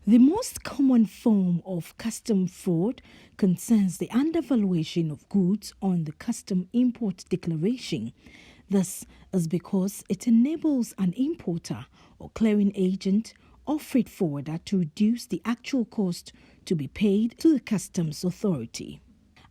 The most common form of custom fraud concerns the undervaluation of goods on the custom import declaration. This is because it enables an importer or clearing agent or freight forwarder to reduce the actual cost to be paid to the customs authority.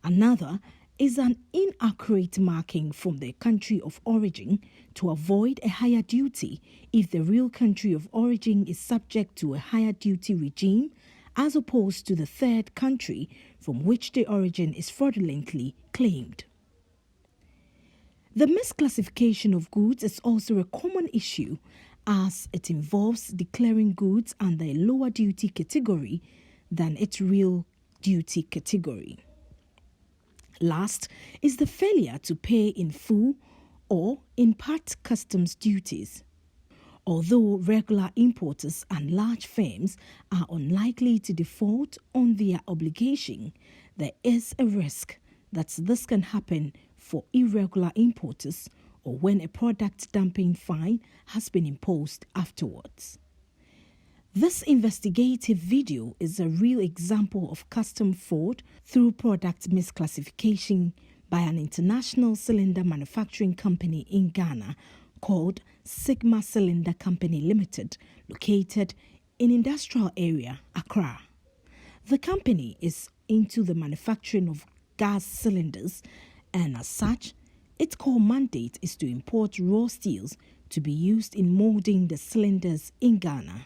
Another is an inaccurate marking from the country of origin to avoid a higher duty if the real country of origin is subject to a higher duty regime as opposed to the third country from which the origin is fraudulently claimed. The misclassification of goods is also a common issue as it involves declaring goods under a lower duty category than its real duty category. Last is the failure to pay in full or in part customs duties. Although regular importers and large firms are unlikely to default on their obligation, there is a risk that this can happen for irregular importers or when a product dumping fine has been imposed afterwards. This investigative video is a real example of custom fraud through product misclassification by an international cylinder manufacturing company in Ghana called SIGMA Cylinder Company Limited, located in industrial area, Accra. The company is into the manufacturing of gas cylinders, and as such, its core mandate is to import raw steels to be used in molding the cylinders in Ghana.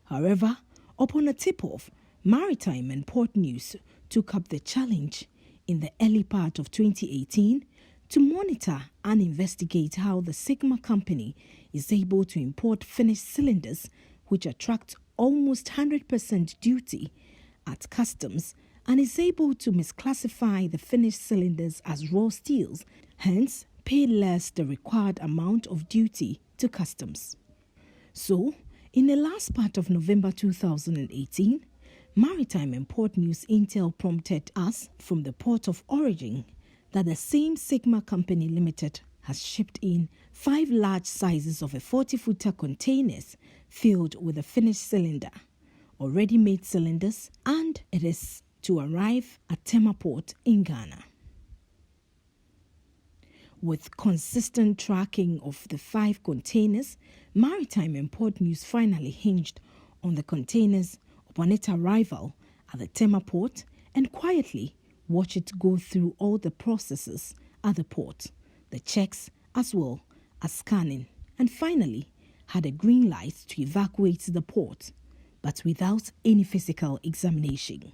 However, upon a tip-off, Maritime and Port News took up the challenge in the early part of 2018 to monitor and investigate how the SIGMA company is able to import finished cylinders which attract almost 100% duty at customs and is able to misclassify the finished cylinders as raw steels, hence pay less the required amount of duty to customs. So, in the last part of November 2018, Maritime and Port News intel prompted us from the port of origin that the same SIGMA Company Limited has shipped in 5 large sizes of a 40-footer containers filled with a finished cylinder, or ready-made cylinders, and it is to arrive at TEMA port in Ghana. With consistent tracking of the 5 containers, Maritime and Port News finally hinged on the containers upon its arrival at the TEMA port and quietly watched it go through all the processes at the port, the checks as well as scanning, and finally had a green light to evacuate the port, but without any physical examination.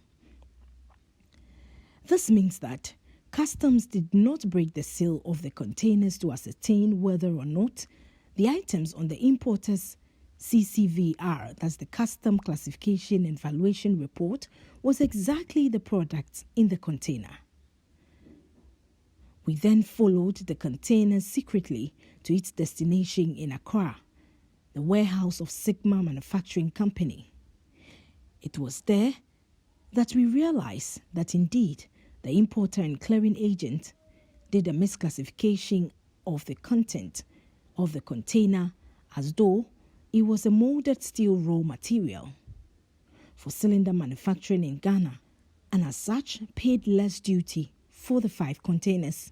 This means that Customs did not break the seal of the containers to ascertain whether or not the items on the importer's CCVR, that's the Custom Classification and Valuation Report, was exactly the product in the container. We then followed the containers secretly to its destination in Accra, the warehouse of SIGMA Manufacturing Company. It was there that we realized that indeed the importer and clearing agent did a misclassification of the content of the container as though it was a molded steel raw material for cylinder manufacturing in Ghana, and as such paid less duty for the 5 containers.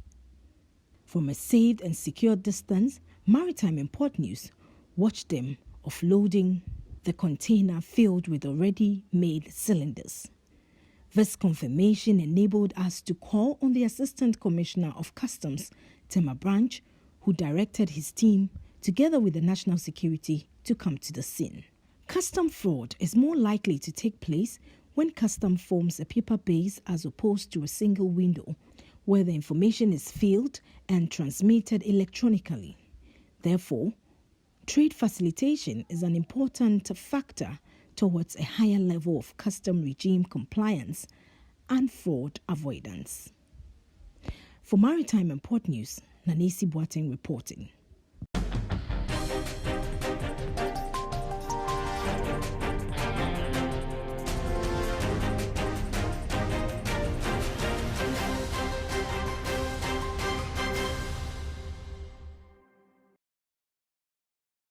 From a safe and secure distance, Maritime and Port News watched them offloading the container filled with already made cylinders. This confirmation enabled us to call on the Assistant Commissioner of Customs, TEMA branch, who directed his team, together with the National Security, to come to the scene. Custom fraud is more likely to take place when custom forms a paper base as opposed to a single window, where the information is filled and transmitted electronically. Therefore, trade facilitation is an important factor towards a higher level of custom regime compliance and fraud avoidance. For Maritime and Port News, Esi Boateng reporting.